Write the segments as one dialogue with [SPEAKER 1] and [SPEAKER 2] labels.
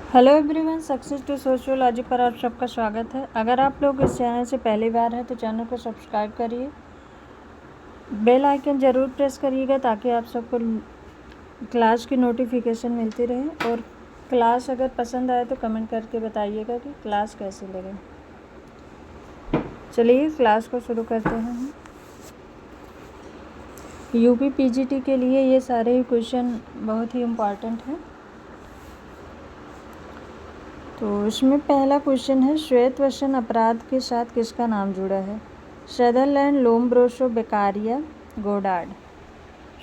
[SPEAKER 1] Hello everyone, success to sociology पर आप सबका स्वागत है। अगर आप लोग इस चैनल से पहली बार हैं तो चैनल को सब्सक्राइब करिए, बेल आइकन ज़रूर प्रेस करिएगा ताकि आप सबको क्लास की नोटिफिकेशन मिलती रहे। और क्लास अगर पसंद आए तो कमेंट करके बताइएगा कि क्लास कैसी लगे। चलिए क्लास को शुरू करते हैं हम। यूपी पीजीटी के लिए ये सारे क्वेश्चन बहुत ही इम्पॉर्टेंट हैं। तो इसमें पहला क्वेश्चन है, श्वेतवसन अपराध के साथ किसका नाम जुड़ा है? Sutherland, Lombroso, Beccaria, Goddard.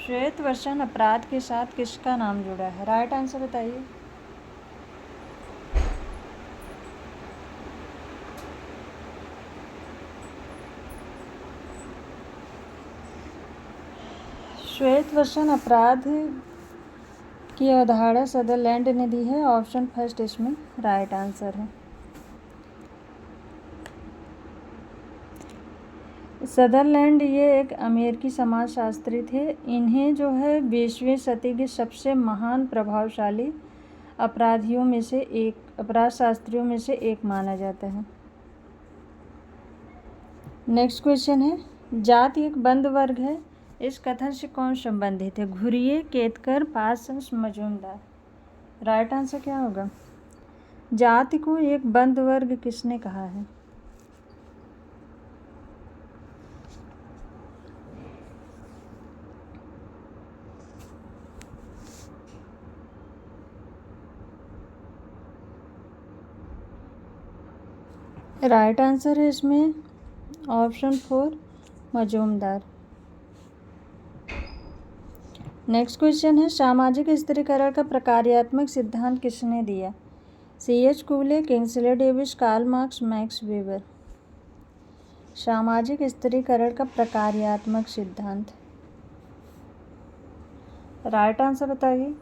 [SPEAKER 1] श्वेतवसन अपराध के साथ किसका नाम जुड़ा है? राइट आंसर बताइए। श्वेतवसन अपराध की अवधारणा सदरलैंड ने दी है। ऑप्शन फर्स्ट इसमें राइट आंसर है। सदरलैंड ये एक अमेरिकी समाजशास्त्री थे। इन्हें जो है 20वीं सदी के सबसे महान प्रभावशाली अपराधशास्त्रियों में से एक माना जाता है। नेक्स्ट क्वेश्चन है, जाति एक बंद वर्ग है, इस कथन से कौन संबंधित है? घुरिये, केतकर, पारसेंस, मजूमदार। राइट आंसर क्या होगा? जाति को एक बंद वर्ग किसने कहा है? राइट आंसर है इसमें ऑप्शन 4 मजूमदार। नेक्स्ट क्वेश्चन है, सामाजिक स्थिरीकरण का प्रकार्यात्मक सिद्धांत किसने दिया? C.H. Cooley, Kingsley Davis, Karl Marx, Max Weber. सामाजिक स्थिरीकरण का प्रकार्यात्मक सिद्धांत। राइट आंसर बताइए।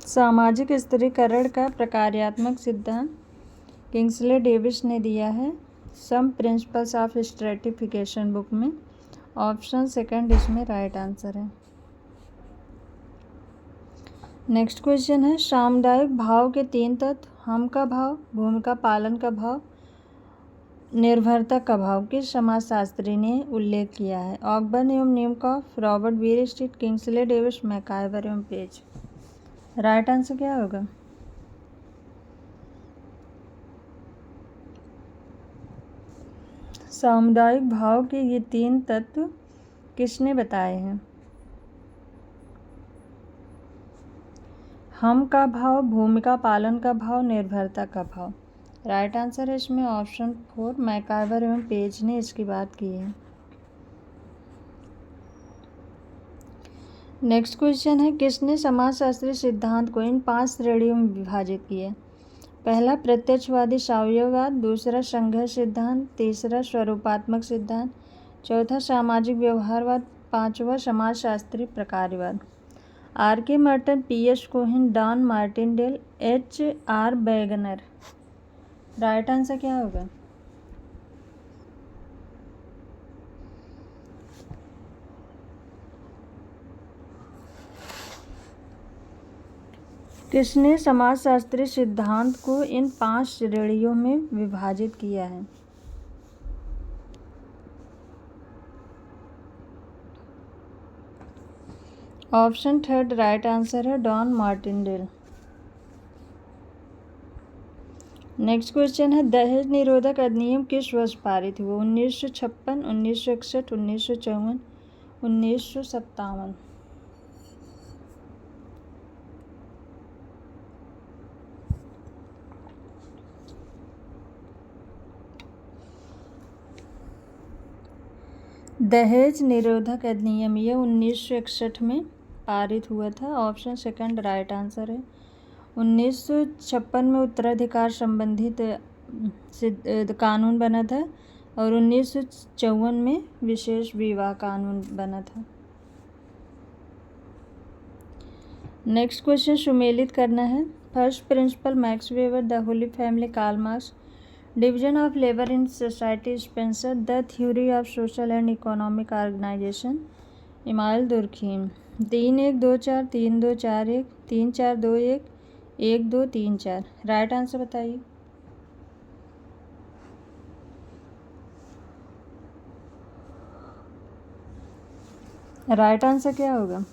[SPEAKER 1] सामाजिक स्थिरीकरण का प्रकार्यात्मक सिद्धांत किंग्सले डेविस ने दिया है some principles of stratification book में। ऑप्शन सेकंड इसमें राइट आंसर है। नेक्स्ट क्वेश्चन है, सामुदायिक भाव के 3 तत्व, हम का भाव, भूमिका पालन का भाव, निर्भरता का भाव किस समाजशास्त्री ने उल्लेख किया है? ऑकबर्न एवं नीमकॉफ, रॉबर्ट बीयरस्ट्रीट, किंग्सले डेविस, मैकाइवर एवं पेज। राइट आंसर क्या होगा? सामुदायिक भाव के ये 3 तत्व किसने बताए हैं? हम का भाव, भूमिका पालन का भाव, निर्भरता का भाव। राइट आंसर है इसमें ऑप्शन 4 मैकाइवर एवं पेज ने इसकी बात की है। नेक्स्ट क्वेश्चन है, किसने समाजशास्त्री सिद्धांत को इन 5 श्रेणियों में विभाजित किया? पहला प्रत्यक्षवादी साम्यवाद, दूसरा संघर्ष सिद्धांत, तीसरा स्वरूपात्मक सिद्धांत, चौथा सामाजिक व्यवहारवाद, पांचवा समाजशास्त्री प्रकारवाद। R.K. Merton, P.S. Cohen, Don Martindale, H.R. Wagner. Right answer क्या होगा? किसने समाजशास्त्री सिद्धांत को इन 5 श्रेणियों में विभाजित किया है? ऑप्शन थर्ड राइट आंसर है डॉन मार्टिनडेल। नेक्स्ट क्वेश्चन है, दहेज निरोधक अधिनियम किस वर्ष पारित हुआ? 1956, 1961, 1954, 1957। दहेज निरोधक अधिनियम ये 1961 में पारित हुआ था। ऑप्शन सेकंड राइट आंसर है। 1956 में उत्तराधिकार संबंधित कानून बना था और 1954 में विशेष विवाह कानून बना था। नेक्स्ट क्वेश्चन सुमेलित करना है। First principle Max Weber, the holy family Karl Marx, division of labour in society Spencer, the theory of social and economic organisation, Emile Durkheim. 3-1-2-4, 3-2-4-1, 3-4-2-1, 1-2-3-4। Right answer बताइए। राइट आंसर क्या होगा?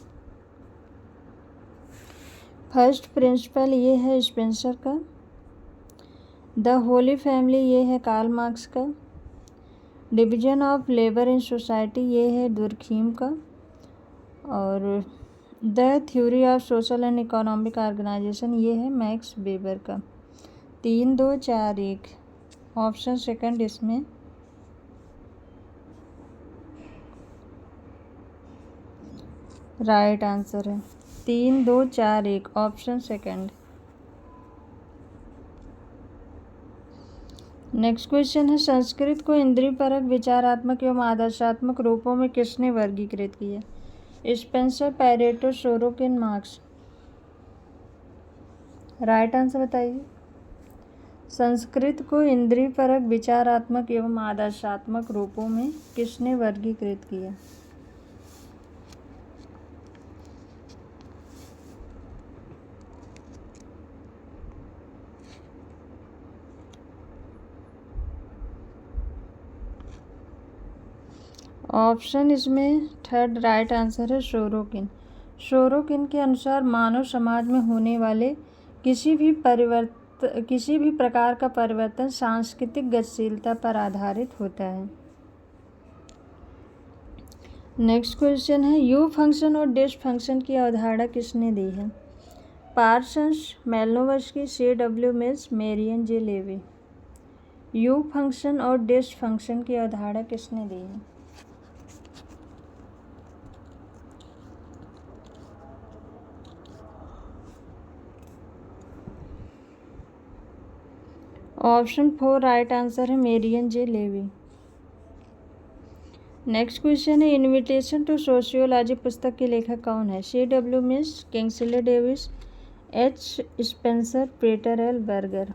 [SPEAKER 1] फर्स्ट प्रिंसिपल ये है Spencer का। The holy family ये है Karl Marx का। Division of labour in society ये है दुर्खीम का। और the theory of social and economic organisation ये है मैक्स वेबर का। 3-2-4-1 ऑप्शन सेकंड इसमें राइट आंसर है। 3-2-4-1 ऑप्शन सेकंड। नेक्स्ट क्वेश्चन है संस्कृत को इंद्रियपरक, विचारात्मक एवं आदर्शात्मक रूपों में किसने वर्गीकृत किया? Spencer, Pareto, Sorokin, marks. Right answer बताइए। संस्कृत को इंद्रियपरक, विचारात्मक एवं आदर्शात्मक रूपों में किसने वर्गीकृत किया? ऑप्शन इसमें थर्ड राइट आंसर है सोरोकिन। सोरोकिन के अनुसार मानव समाज में होने वाले किसी भी प्रकार का परिवर्तन सांस्कृतिक गतिशीलता पर आधारित होता है। नेक्स्ट क्वेश्चन है यू फंक्शन और डिश फंक्शन की अवधारणा किसने दी है? Parsons, Malinowski, C.W. Mills, Marion J Levy. Eu function और डिश फंक्शन की अवधारणा किसने दी है? ऑप्शन 4 राइट आंसर है Marion J Levy. Next question है इनविटेशन टू सोशियोलॉजी पुस्तक के लेखक कौन है? C.W. Mills, Kingsley Davis, H. Spencer, Peter L Berger.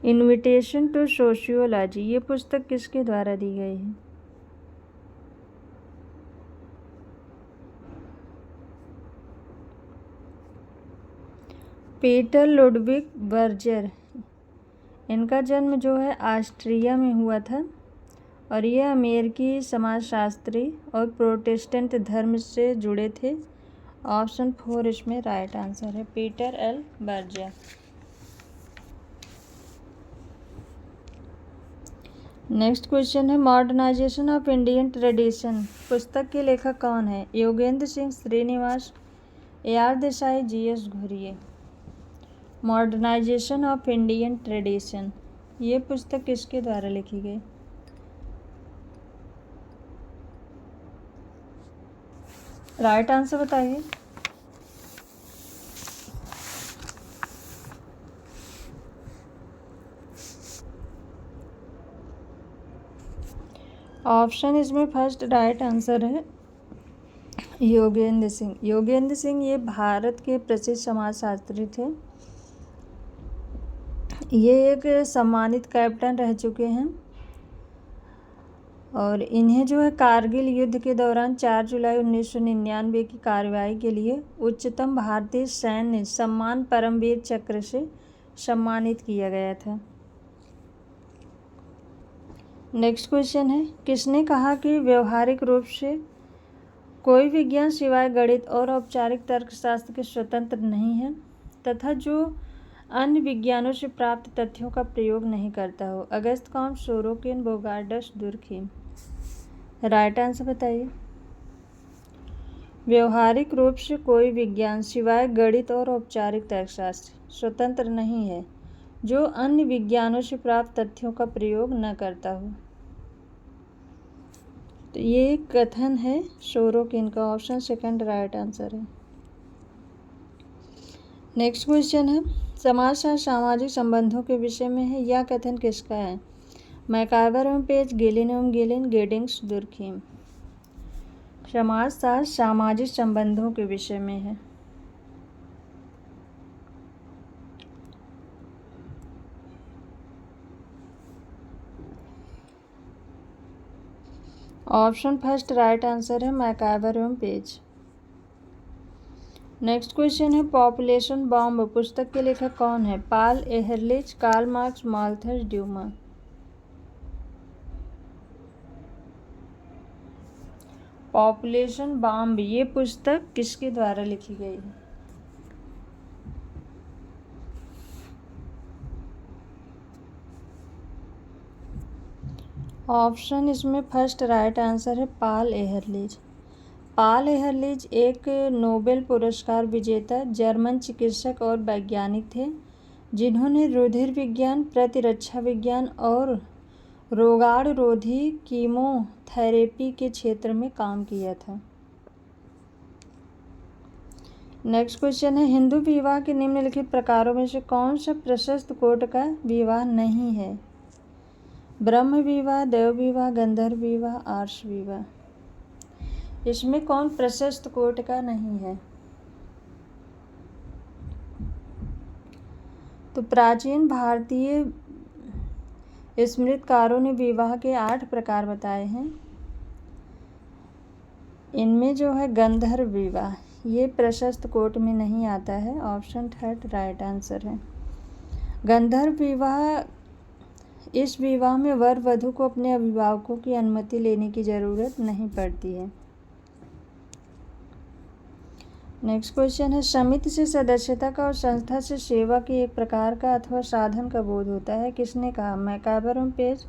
[SPEAKER 1] Invitation to sociology ये पुस्तक किसके द्वारा दी गई है? Peter Ludwig Berger. इनका जन्म जो है ऑस्ट्रिया में हुआ था और ये अमेरिकी समाजशास्त्री और प्रोटेस्टेंट धर्म से जुड़े थे। ऑप्शन 4 इसमें राइट आंसर है Peter L Berger. Next question है मॉडर्नाइजेशन ऑफ इंडियन ट्रेडिशन पुस्तक के लेखक कौन है? Yogendra Singh Srinivas, AR Desai, GS Ghurye. Modernisation of Indian tradition ये पुस्तक किसके द्वारा लिखी गई? राइट आंसर बताइए। ऑप्शन इसमें फर्स्ट राइट आंसर है योगेंद्र सिंह। योगेंद्र सिंह ये भारत के प्रसिद्ध समाजशास्त्री थे। ये एक सम्मानित कैप्टन रह चुके हैं और इन्हें जो है कारगिल युद्ध के दौरान 4 जुलाई 1999 की कार्रवाई के लिए उच्चतम भारतीय सैन्य सम्मान परमवीर चक्र से सम्मानित किया गया था। नेक्स्ट क्वेश्चन है किसने कहा कि व्यवहारिक रूप से कोई विज्ञान सिवाय गणित और औपचारिक तर्कशास्त्र के स्वतंत्र नहीं है तथा जो अन्य विज्ञानों से प्राप्त तथ्यों का प्रयोग नहीं करता हो? Auguste Comte, Sorokin, Bogardus, Durkheim. Right answer बताइए। व्यवहारिक रूप से कोई विज्ञान सिवाय गणित और औपचारिक तर्कशास्त्र स्वतंत्र नहीं है जो अन्य विज्ञानों से प्राप्त तथ्यों का प्रयोग न करता हो। तो ये कथन है सोरोकिन का। ऑप्शन सेकंड राइट आंसर है। नेक्स्ट क्वेश्चन है समाजशास्त्र सामाजिक संबंधों के विषय में है। यह कथन किसका है? मैकाइवर एवं पेज, गिलिन एवं गिलिन, गेडिंग्स, दुर्खीम। समाजशास्त्र सामाजिक संबंधों के विषय में है। ऑप्शन फर्स्ट राइट आंसर है मैकाइवर एवं पेज। नेक्स्ट क्वेश्चन है पॉपुलेशन बॉम्ब पुस्तक के लेखक कौन है? Paul Ehrlich, Karl Marx, Malthus Dumont. Population bomb ये पुस्तक किसके द्वारा लिखी गई है? ऑप्शन इसमें फर्स्ट राइट आंसर है पाल एहरलिच। पाल एहरलिच एक नोबेल पुरस्कार विजेता जर्मन चिकित्सक और वैज्ञानिक थे जिन्होंने रुधिर विज्ञान, प्रतिरक्षा विज्ञान और रोगाणुरोधी कीमोथेरेपी के क्षेत्र में काम किया था। नेक्स्ट क्वेश्चन है हिंदू विवाह के निम्नलिखित प्रकारों में से कौन सा प्रशस्त कोट का विवाह नहीं है? ब्रह्म विवाह, देव विवाह, गंधर्व विवाह, आर्ष विवाह। इसमें कौन प्रशस्त कोट का नहीं है? तो प्राचीन भारतीय स्मृतिकारों ने विवाह के 8 प्रकार बताए हैं। इनमें जो है गंधर्व विवाह ये प्रशस्त कोट में नहीं आता है। ऑप्शन थर्ड राइट आंसर है। गंधर्व विवाह इस विवाह में वर वधू को अपने अभिभावकों की अनुमति लेने की जरूरत नहीं पड़ती है। नेक्स्ट क्वेश्चन है समिति से सदस्यता का और संस्था से सेवा के एक प्रकार का अथवा साधन का बोध होता है। किसने कहा? मैकाइवर एवं पेज,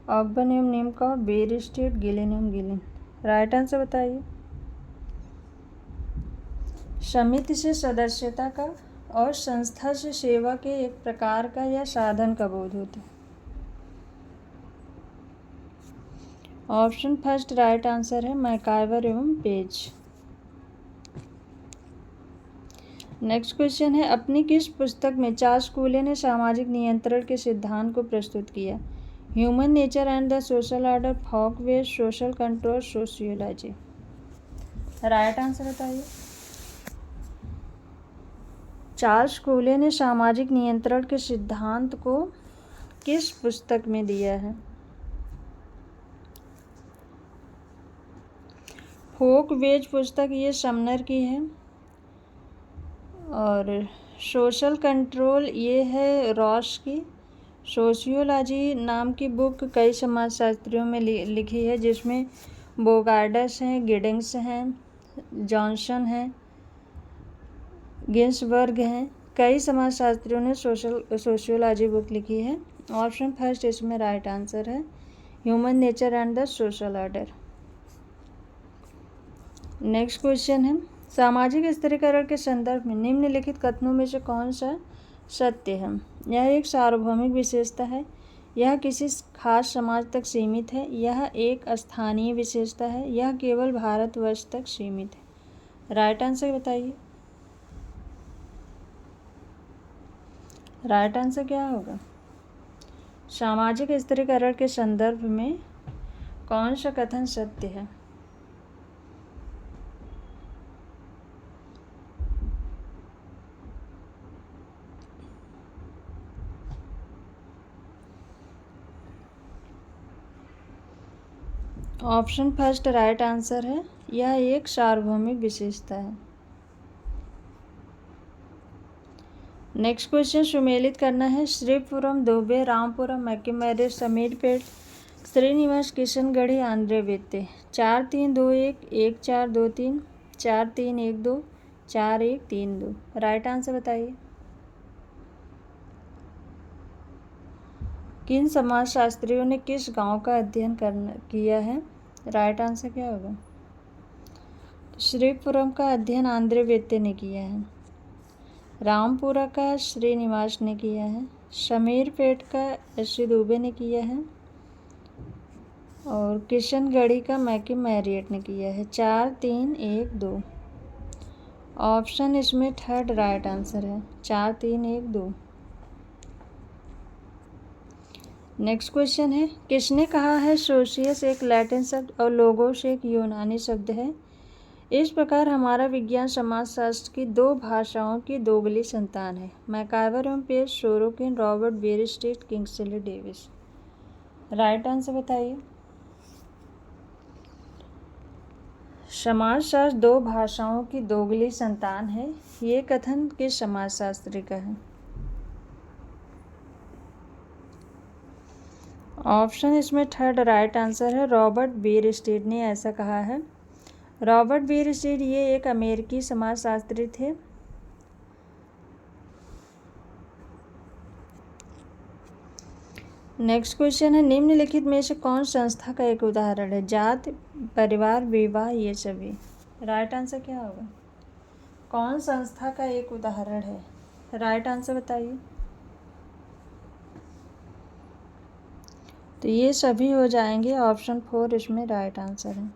[SPEAKER 1] ऑकबर्न एवं निमकॉफ, बेयरस्ट्रीट, गिलिन एवं गिलिन। राइट आंसर बताइए। समिति से सदस्यता का और संस्था से सेवा के एक प्रकार का या साधन का बोध होता है। ऑप्शन फर्स्ट राइट आंसर है मैकाइवर एवं पेज। नेक्स्ट क्वेश्चन है अपनी किस पुस्तक में चार्ल्स कूले ने सामाजिक नियंत्रण के सिद्धांत को प्रस्तुत किया? Human nature and the social order, folkways, social control, sociology. Right answer बताइए। चार्ल्स कूले ने सामाजिक नियंत्रण के सिद्धांत को किस पुस्तक में दिया है? फोकवेज पुस्तक ये समनर की है और सोशल कंट्रोल ये है रॉस की। सोशियोलॉजी नाम की बुक कई समाजशास्त्रियों में लिखी है जिसमें बोगार्डस हैं, गिडिंग्स हैं, जॉनसन हैं, गिन्सबर्ग हैं। कई समाजशास्त्रियों ने सोशियोलॉजी बुक लिखी है। ऑप्शन फर्स्ट इसमें राइट आंसर है human nature and the social order. Next question है सामाजिक स्थिरीकरण के संदर्भ में निम्नलिखित कथनों में से कौन सा सत्य है? यह एक सार्वभौमिक विशेषता है, यह किसी खास समाज तक सीमित है, यह एक स्थानीय विशेषता है, यह केवल भारतवर्ष तक सीमित है। राइट आंसर बताइए। राइट आंसर क्या होगा? सामाजिक स्थिरीकरण के संदर्भ में कौन सा कथन सत्य है? ऑप्शन फर्स्ट राइट आंसर है यह एक सार्वभौमिक विशेषता है। नेक्स्ट क्वेश्चन सुमेलित करना है Sripuram, Dubey, Ramapuram, मैक्किमैरी, Samirpet, Srinivas, Kishangarhi, Andre बेत्ते। 4 3 2 1 1 4 2 3 4 3 1 2 4 1 3 2। Right answer बताइए। किन समाजशास्त्रियों ने किस गांव का अध्ययन किया है? राइट आंसर क्या होगा? श्रीपुरम का अध्ययन आंध्रे बेत्ते ने किया है, रामपुरा का श्रीनिवास ने किया है, समीरपेट का एस.सी. दुबे ने किया है और किशनगढ़ी का मैक्किमैरियट ने किया है। 4 3 1 2। ऑप्शन इसमें थर्ड राइट आंसर है 4 3 1 2। नेक्स्ट क्वेश्चन है किसने कहा है सोशियस एक लैटिन शब्द और लोगोस एक यूनानी शब्द है? इस प्रकार हमारा विज्ञान समाजशास्त्र की 2 भाषाओं की दोगली संतान है। मैकाइवर एवं Page, Sorokin, Robert, Bierstedt, Kingsley Davis. Right answer बताइए। समाजशास्त्र दो भाषाओं की दोगली संतान है, ये कथन किस समाजशास्त्री का है? ऑप्शन इसमें थर्ड राइट आंसर है, रॉबर्ट बीयरस्टेड ने ऐसा कहा है। रॉबर्ट बीयरस्टेड ये एक अमेरिकी समाजशास्त्री थे। नेक्स्ट क्वेश्चन है, निम्नलिखित में से कौन संस्था का एक उदाहरण है? जाति, परिवार, विवाह, ये सभी। राइट आंसर क्या होगा? कौन संस्था का एक उदाहरण है? राइट आंसर बताइए। तो ये सभी हो जाएंगे, ऑप्शन 4 इसमें राइट आंसर है।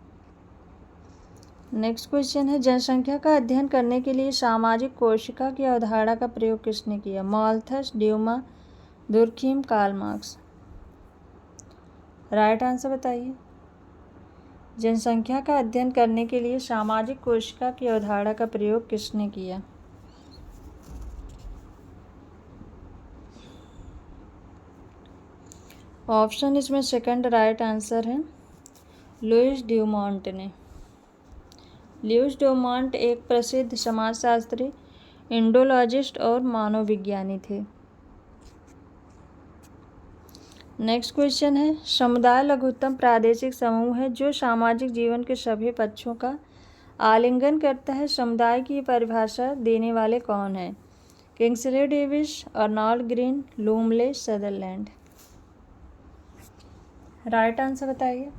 [SPEAKER 1] नेक्स्ट क्वेश्चन है, जनसंख्या का अध्ययन करने के लिए सामाजिक कोशिका की अवधारणा का प्रयोग किसने किया? Malthus, Dumont, Durkheim, Karl Marx. Right answer बताइए। जनसंख्या का अध्ययन करने के लिए सामाजिक कोशिका की अवधारणा का प्रयोग किसने किया? ऑप्शन इसमें सेकंड राइट आंसर है, लुईस ड्यूमोंट ने। लुईस ड्यूमोंट एक प्रसिद्ध समाजशास्त्री, इंडोलॉजिस्ट और मानवविज्ञानी थे। नेक्स्ट क्वेश्चन है, समुदाय लघुत्तम प्रादेशिक समूह है जो सामाजिक जीवन के सभी पक्षों का आलिंगन करता है। समुदाय की परिभाषा देने वाले कौन हैं? Kingsley Davis, Arnold Green, Lumley, Sutherland. Right answer बताइए।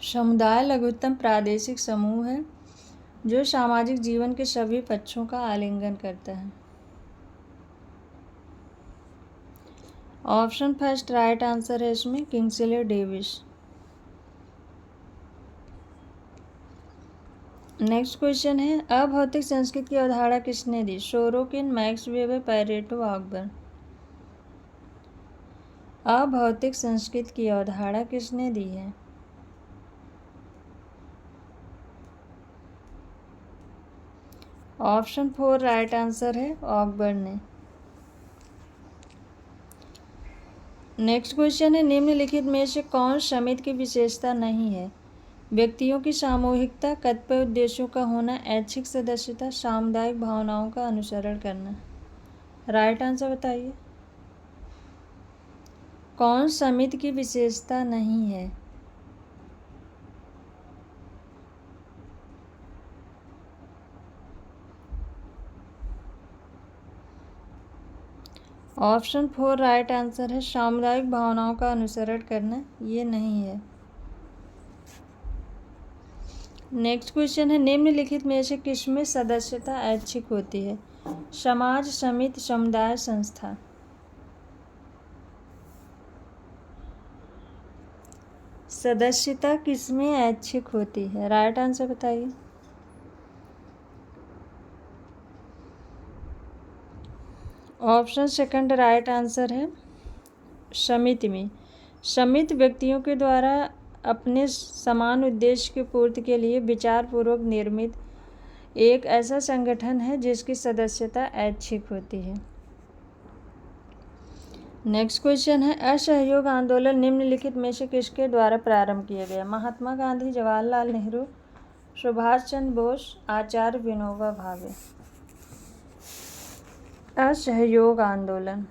[SPEAKER 1] समुदाय लघुत्तम प्रादेशिक समूह है जो सामाजिक जीवन के सभी पक्षों का आलिंगन करता है। ऑप्शन फर्स्ट राइट आंसर है इसमें, किंग्सले डेविस। नेक्स्ट क्वेश्चन है, अभौतिक संस्कृति की अवधारणा किसने दी? Sorokin, Max Weber, Pareto, Ogburn. अभौतिक संस्कृति की अवधारणा किसने दी है? ऑप्शन 4 राइट आंसर है, ऑकबर्न ने। नेक्स्ट क्वेश्चन है, निम्नलिखित में से कौन समिति की विशेषता नहीं है? व्यक्तियों की सामूहिकता, कतिपय उद्देश्यों का होना, ऐच्छिक सदस्यता, सामुदायिक भावनाओं का अनुसरण करना। राइट आंसर बताइए। कौन समिति की विशेषता नहीं है? ऑप्शन 4 राइट आंसर है, सामुदायिक भावनाओं का अनुसरण करना, ये नहीं है। नेक्स्ट क्वेश्चन है, निम्नलिखित में से किसमें सदस्यता ऐच्छिक होती है? समाज, समिति, समुदाय, संस्था। सदस्यता किसमें ऐच्छिक होती है? राइट आंसर बताइए। ऑप्शन सेकंड राइट आंसर है, समिति में। समिति व्यक्तियों के द्वारा अपने समान उद्देश्य की पूर्ति के लिए विचारपूर्वक निर्मित एक ऐसा संगठन है जिसकी सदस्यता ऐच्छिक होती है। नेक्स्ट क्वेश्चन है, असहयोग आंदोलन निम्नलिखित में से किसके द्वारा प्रारंभ किया गया? महात्मा गांधी, जवाहरलाल नेहरू, सुभाष चंद्र बोस, आचार्य विनोबा भावे। असहयोग आंदोलन।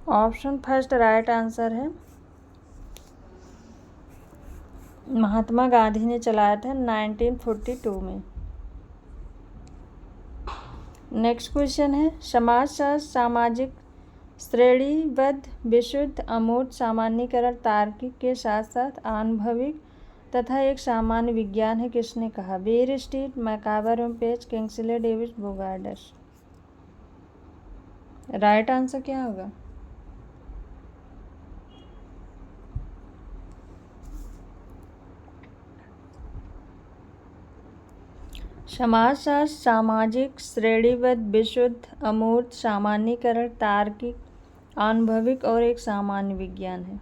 [SPEAKER 1] ऑप्शन फर्स्ट राइट आंसर है, महात्मा गांधी ने चलाया था 1942 में। नेक्स्ट क्वेश्चन है, समाजशास्त्र सामाजिक श्रेणीबद्ध, विशुद्ध, अमूर्त, सामान्यीकरण, तार्किक के साथ साथ आनुभविक तथा एक सामान्य विज्ञान है, किसने कहा? Bierstedt, MacIver, Page, Kingsley Davis, Bogardus. Right answer क्या होगा? समाजशास्त्र सामाजिक श्रेणीबद्ध, विशुद्ध, अमूर्त, सामान्यीकरण, तार्किक, आनुभविक और एक सामान्य विज्ञान है।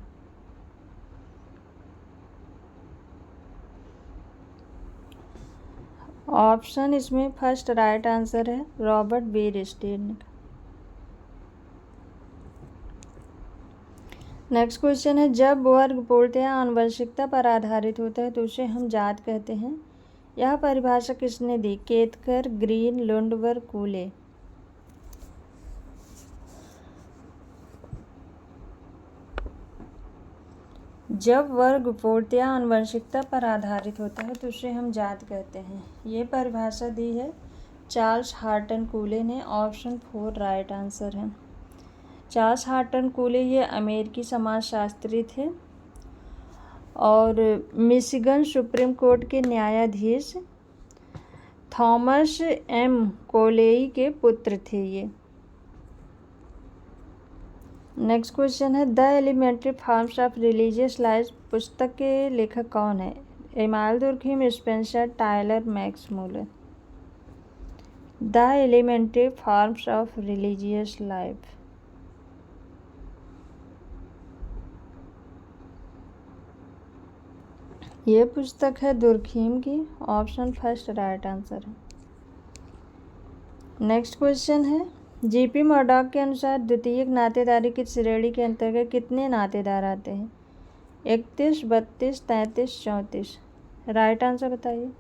[SPEAKER 1] ऑप्शन इसमें फर्स्ट राइट आंसर है रॉबर्ट बीयरस्टेड। नेक्स्ट क्वेश्चन है, जब वर्ग पूर्णतया आनुवंशिकता पर आधारित होता है तो उसे हम जात कहते हैं। यह परिभाषा किसने दी? Ketkar, green, Lundberg, कूले। जब वर्ग पूर्णतया आनुवंशिकता पर आधारित होता है तो उसे हम जात कहते हैं। ये परिभाषा दी है चार्ल्स हार्टन कूले ने। ऑप्शन 4 राइट आंसर है। चार्ल्स हार्टन कूले ये अमेरिकी समाजशास्त्री थे और मिशिगन सुप्रीम कोर्ट के न्यायाधीश थॉमस एम कोलेई के पुत्र थे ये। नेक्स्ट क्वेश्चन है, the elementary forms of religious life पुस्तक के लेखक कौन है? Emile Durkheim, Spencer, Tylor, Max Muller. The elementary forms of religious life, ये पुस्तक है दुर्खिम की। ऑप्शन फर्स्ट राइट आंसर है। नेक्स्ट क्वेश्चन है, जीपी मर्डॉक के अनुसार द्वितीयक नातेदारी की श्रेणी के अंतर्गत कितने नातेदार आते हैं? 31, 32, 33, 34। राइट आंसर बताइए।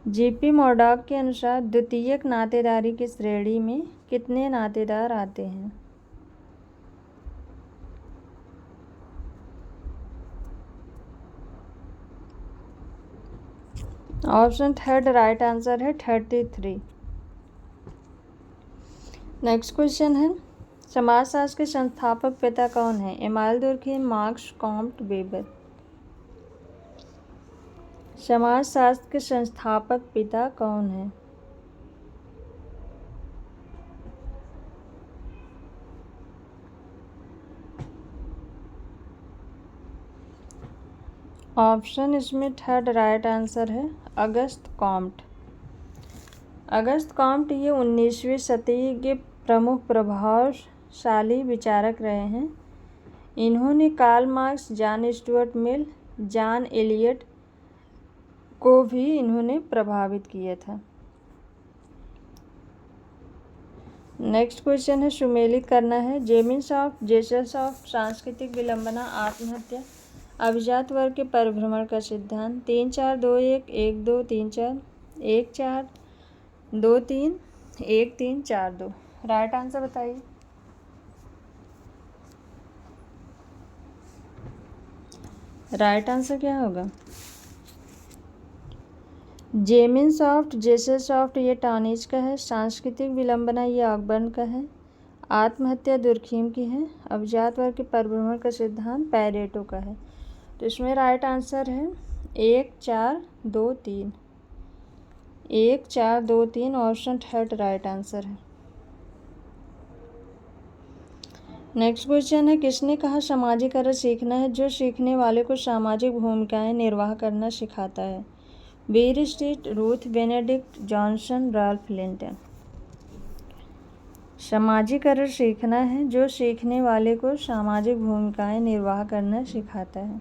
[SPEAKER 1] जीपी मर्डॉक के अनुसार द्वितीयक नातेदारी की श्रेणी में कितने नातेदार आते हैं? ऑप्शन थर्ड राइट आंसर है 33। नेक्स्ट क्वेश्चन है, समाजशास्त्र के संस्थापक पिता कौन है? Emile Durkheim, marks, Comte, weber. समाजशास्त्र के संस्थापक पिता कौन है? ऑप्शन इसमें थर्ड राइट आंसर है अगस्त कॉम्ट। अगस्त कॉम्ट ये 19वीं सदी के प्रमुख प्रभावशाली विचारक रहे हैं। इन्होंने Karl Marx, John Stuart Mill, John Elliot को भी इन्होंने प्रभावित किया था। नेक्स्ट क्वेश्चन है, सुमेलित करना है। जेमिन्सॉफ्ट, जेसलसॉफ्ट, सांस्कृतिक विलंबना, आत्महत्या, अभिजात वर्ग के परिभ्रमण का सिद्धांत। 3 4 2 1 1 2 3 4 1 4 2 3 1 3 4 2। राइट आंसर बताइए। राइट आंसर क्या होगा? जेमिन्सॉफ्ट, जेसलसॉफ्ट ये टॉनिज का है। सांस्कृतिक विलंबना ये ऑकबर्न का है। आत्महत्या दुर्खिम की है। अभिजात वर्ग के परिभ्रमण का सिद्धांत पैरेटो का है। तो इसमें राइट आंसर है 1 4 2 3। 1 4 2 3 ऑप्शन थर्ड राइट आंसर है। नेक्स्ट क्वेश्चन है, किसने कहा सामाजिकरण सीखना है जो सीखने वाले को सामाजिक भूमिकाएं निर्वाह करना सिखाता है? Bierstedt, Ruth Benedict, Johnson, Ralph Linton. सामाजिकरण सीखना है जो सीखने वाले को सामाजिक भूमिकाएं निर्वाह करना सिखाता है।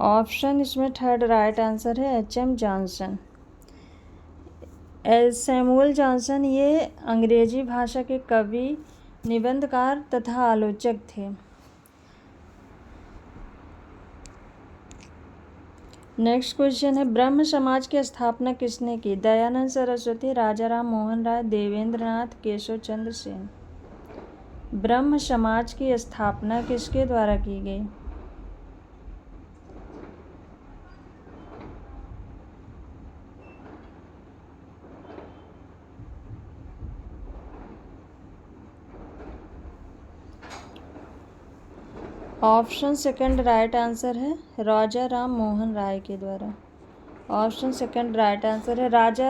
[SPEAKER 1] ऑप्शन इसमें थर्ड राइट आंसर है एच.एम. जॉनसन। सैमुअल जॉनसन ये अंग्रेजी भाषा के कवि, निबंधकार तथा आलोचक थे। नेक्स्ट क्वेश्चन है, ब्रह्म समाज की स्थापना किसने की? दयानंद सरस्वती, राजाराम मोहन राय, देवेंद्र नाथ, केशव चंद्र सेन। ब्रह्म समाज की स्थापना किसके द्वारा की गई? ऑप्शन सेकंड राइट आंसर है राजा राम मोहन राय के द्वारा। ऑप्शन सेकंड राइट आंसर है। राजा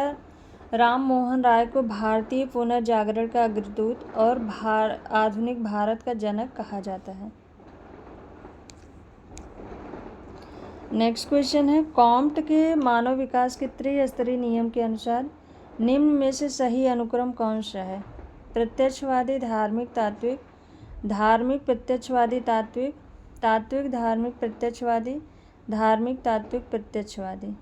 [SPEAKER 1] राम मोहन राय को भारतीय पुनर्जागरण का अग्रदूत और आधुनिक भारत का जनक कहा जाता है। नेक्स्ट क्वेश्चन है, कॉम्ट के मानव विकास के त्रिस्तरीय नियम के अनुसार निम्न में से सही अनुक्रम कौन सा है? प्रत्यक्षवादी, धार्मिक, तात्विक, धार्मिक प्रत्यक्षवादी, तात्विक, तात्विक धार्मिक प्रत्यक्षवादी, धार्मिक तात्विक प्रत्यक्षवादी।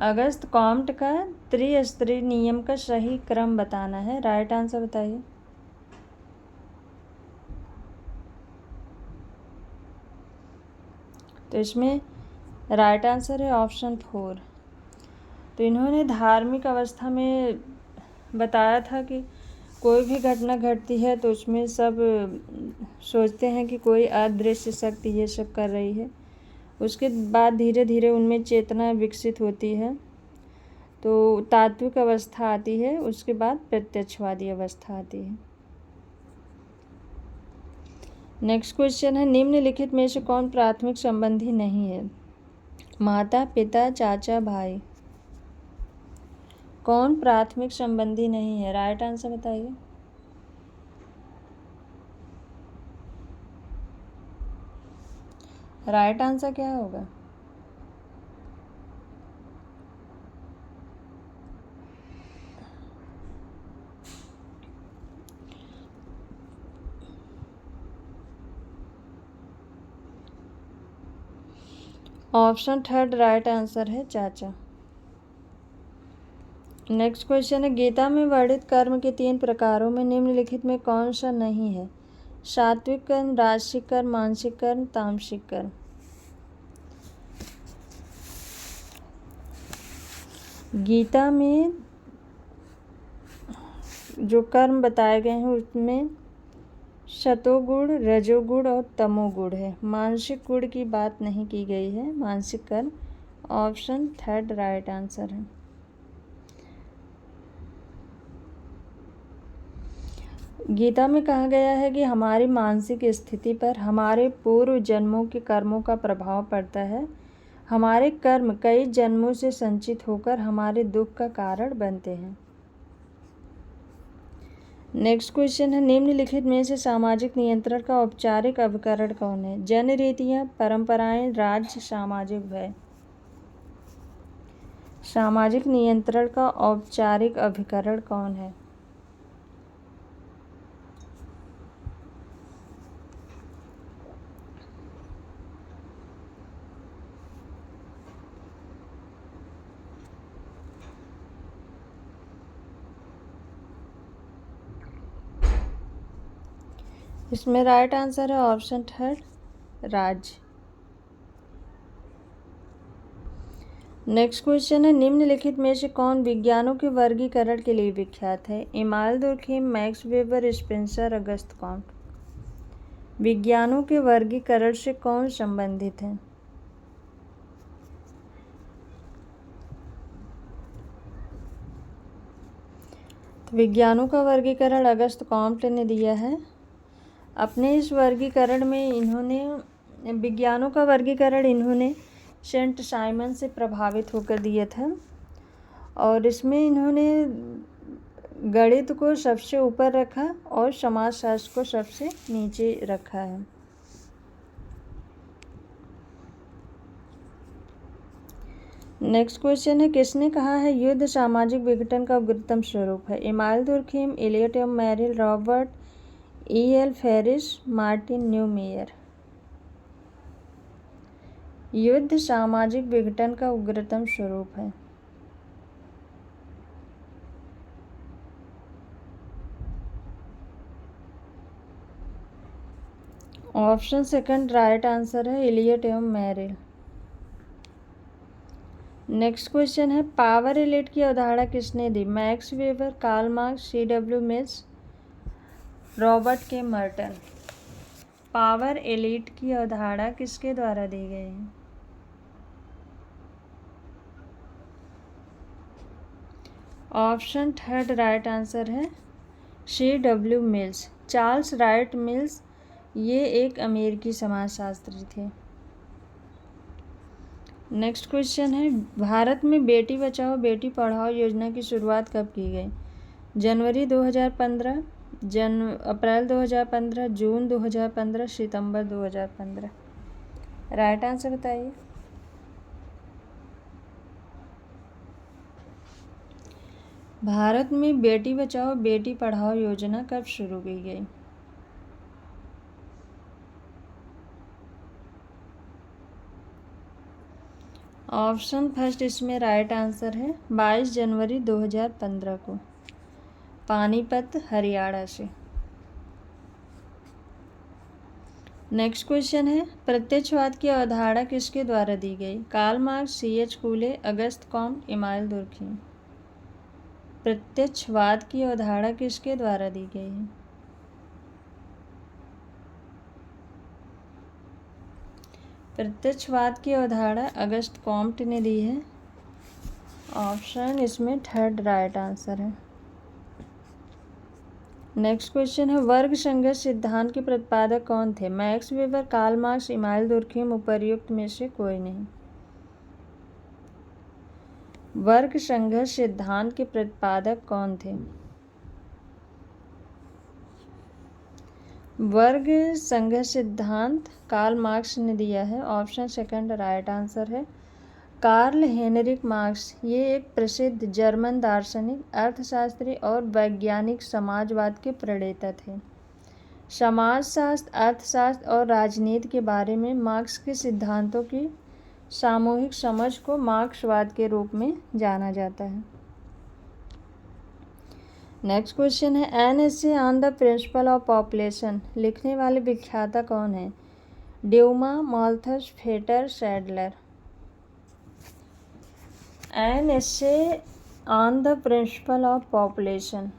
[SPEAKER 1] अगस्त कॉम्ट का त्रिस्तरीय नियम का सही क्रम बताना है। राइट आंसर बताइए। तो इसमें राइट आंसर है ऑप्शन 4। तो इन्होंने धार्मिक अवस्था में बताया था कि कोई भी घटना घटती है तो उसमें सब सोचते हैं कि कोई अदृश्य शक्ति ये सब कर रही है। उसके बाद धीरे धीरे उनमें चेतना विकसित होती है, तो तात्विक अवस्था आती है, उसके बाद प्रत्यक्षवादी अवस्था आती है। नेक्स्ट क्वेश्चन है, निम्नलिखित में से कौन प्राथमिक संबंधी नहीं है? माता, पिता, चाचा, भाई। कौन प्राथमिक संबंधी नहीं है? राइट आंसर बताइए। राइट आंसर क्या होगा? ऑप्शन 3 राइट आंसर है चाचा। नेक्स्ट क्वेश्चन है, गीता में वर्णित कर्म के 3 प्रकारों में निम्नलिखित में कौन सा नहीं है? सात्विक कर्म, राजसिक कर्म, मानसिक कर्म, तामसिक कर्म। गीता में जो कर्म बताए गए हैं उसमें सतोगुण, रजोगुण और तमोगुण है। मानसिक गुण की बात नहीं की गई है। मानसिक कर्म ऑप्शन 3 राइट आंसर है। गीता में कहा गया है कि हमारी मानसिक स्थिति पर हमारे पूर्व जन्मों के कर्मों का प्रभाव पड़ता है। हमारे कर्म कई जन्मों से संचित होकर हमारे दुख का कारण बनते हैं। नेक्स्ट क्वेश्चन है, निम्नलिखित में से सामाजिक नियंत्रण का औपचारिक अभिकरण कौन है? जन रीतियाँ, परंपराएं, राज्य, सामाजिक भय। सामाजिक नियंत्रण का औपचारिक अभिकरण कौन है? इसमें राइट आंसर है ऑप्शन 3 राज्य। नेक्स्ट क्वेश्चन है, निम्नलिखित में से कौन विज्ञानों के वर्गीकरण के लिए विख्यात है? Emile Durkheim, max weber, Spencer, Auguste Comte. विज्ञानों के वर्गीकरण से कौन संबंधित है? तो विज्ञानों का वर्गीकरण अगस्त कॉम्ट ने दिया है। अपने इस वर्गीकरण में इन्होंने विज्ञानों का वर्गीकरण इन्होंने सेंट साइमन से प्रभावित होकर दिया था, और इसमें इन्होंने गणित को सबसे ऊपर रखा और समाजशास्त्र को सबसे नीचे रखा है। नेक्स्ट क्वेश्चन है, किसने कहा है युद्ध सामाजिक विघटन का उग्रतम स्वरूप है? Emile Durkheim, Elliott M Merrill, Robert E.L. Faris, Martin Neumeyer. युद्ध सामाजिक विघटन का उग्रतम स्वरूप है। ऑप्शन 2 राइट आंसर है एलियट एवं मैरिल। नेक्स्ट क्वेश्चन है, पावर रिलेट की अवधारणा किसने दी? Max Weber, Karl Marx, C.W. Mills, Robert K Merton. Power elite की अवधारणा किसके द्वारा दी गई है? ऑप्शन 3 राइट आंसर है C.W. Mills. Charles right mills ये एक अमेरिकी समाजशास्त्री थे। नेक्स्ट क्वेश्चन है, भारत में बेटी बचाओ बेटी पढ़ाओ योजना की शुरुआत कब की गई? जनवरी 2015, अप्रैल 2015, जून 2015, सितंबर 2015। राइट आंसर बताइए। भारत में बेटी बचाओ बेटी पढ़ाओ योजना कब शुरू की गई? ऑप्शन फर्स्ट इसमें राइट आंसर है 22 जनवरी 2015 को, पानीपत हरियाणा से। नेक्स्ट क्वेश्चन है प्रत्यक्षवाद की अवधारणा किसके द्वारा दी गई? Karl Marx, C.H. Cooley, Auguste Comte, Emmanuel Durkheim. प्रत्यक्षवाद की अवधारणा किसके द्वारा दी गई है? प्रत्यक्षवाद की अवधारणा अगस्त कॉम्ट ने दी है। ऑप्शन इसमें थर्ड राइट आंसर है। नेक्स्ट क्वेश्चन है वर्ग संघर्ष सिद्धांत के प्रतिपादक कौन थे? Max Weber, Karl Marx, Emmanuel Durkheim, उपर्युक्त में से कोई नहीं। वर्ग संघर्ष सिद्धांत के प्रतिपादक कौन थे? वर्ग संघर्ष सिद्धांत कार्ल मार्क्स ने दिया है। ऑप्शन सेकंड राइट आंसर है। कार्ल हेनरिक मार्क्स ये एक प्रसिद्ध जर्मन दार्शनिक, अर्थशास्त्री और वैज्ञानिक समाजवाद के प्रणेता थे। समाजशास्त्र, अर्थशास्त्र और राजनीति के बारे में मार्क्स के सिद्धांतों की सामूहिक समझ को मार्क्सवाद के रूप में जाना जाता है। नेक्स्ट क्वेश्चन है an essay on the principle of population लिखने वाले विख्याता कौन है? Dumont, Malthus, Fetter, Sadler. An essay on the principle of population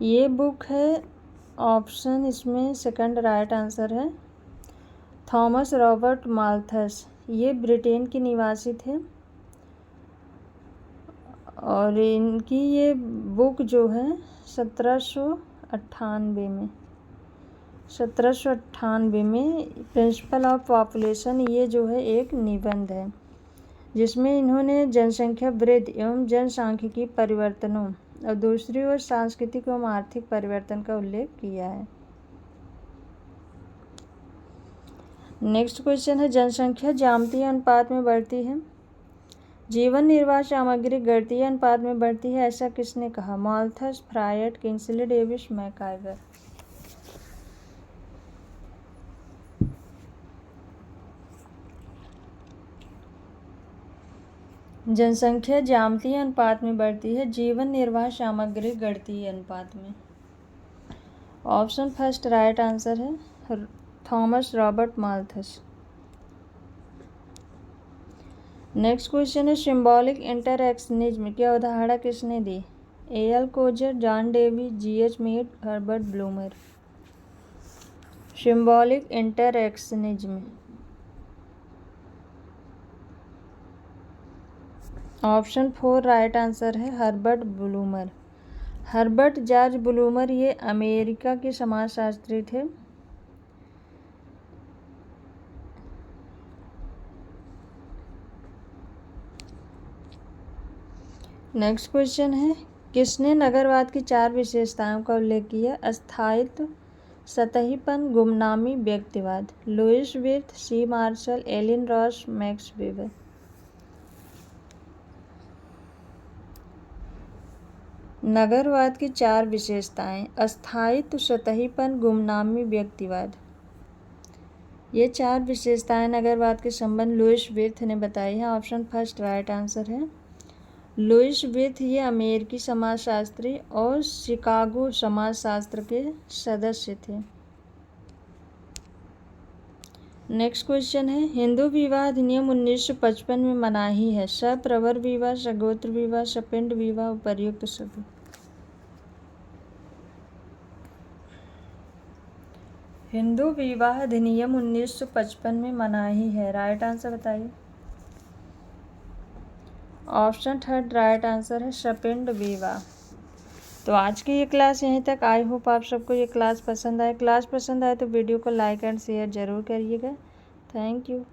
[SPEAKER 1] ये बुक है। ऑप्शन इसमें सेकंड राइट आंसर है। थॉमस रॉबर्ट माल्थस ये ब्रिटेन के निवासी थे और इनकी ये बुक जो है 1798 में प्रिंसिपल ऑफ पॉपुलेशन ये जो है एक निबंध है जिसमें इन्होंने जनसंख्या वृद्धि एवं जनसांख्यिकी परिवर्तनों और दूसरी ओर सांस्कृतिक एवं आर्थिक परिवर्तन का उल्लेख किया है। नेक्स्ट क्वेश्चन है जनसंख्या ज्यामितीय अनुपात में बढ़ती है, जीवन निर्वाह सामग्री गणितीय अनुपात में बढ़ती है, ऐसा किसने कहा? Malthus, Freud, Kingsley Davis, MacIver. जनसंख्या ज्यामितीय अनुपात में बढ़ती है, जीवन निर्वाह सामग्री गणितीय अनुपात में। ऑप्शन फर्स्ट राइट आंसर है Thomas Robert Malthus. Next question है सिंबॉलिक इंटरैक्शनिज्म की अवधारणा किसने दी? A.L. Coser, John Dewey, G.H. Mead, Herbert Blumer. Symbolic interactionism. Option 4 right answer है Herbert Blumer. Herbert George Blumer ये अमेरिका के समाजशास्त्री थे। नेक्स्ट क्वेश्चन है किसने नगरवाद की 4 विशेषताओं का उल्लेख किया? अस्थायित्व, सतहीपन, गुमनामी, व्यक्तिवाद। Louis Wirth, C. Marshall, Ellen Ross, Max Weber. नगरवाद की 4 विशेषताएं अस्थायित्व, सतहीपन, गुमनामी, व्यक्तिवाद। ये 4 विशेषताएं नगरवाद के संबंध लुईस विर्थ ने बताई हैं। ऑप्शन फर्स्ट राइट आंसर है। लुईस विर्थ ये अमेरिकी समाजशास्त्री और शिकागो समाजशास्त्र के सदस्य थे। नेक्स्ट क्वेश्चन है हिंदू विवाह अधिनियम 1955 में मनाही है? सप्रवर विवाह, सगोत्र विवाह, सपिंड विवाह, उपर्युक्त सभी। हिंदू विवाह अधिनियम 1955 में मनाही है, राइट आंसर बताइए। ऑप्शन थर्ड राइट आंसर है सपिंड विवाह। तो आज की ये क्लास यहीं तक। आई होप आप सबको ये क्लास पसंद आए। क्लास पसंद आए तो वीडियो को लाइक एंड शेयर ज़रूर करिएगा। Thank you.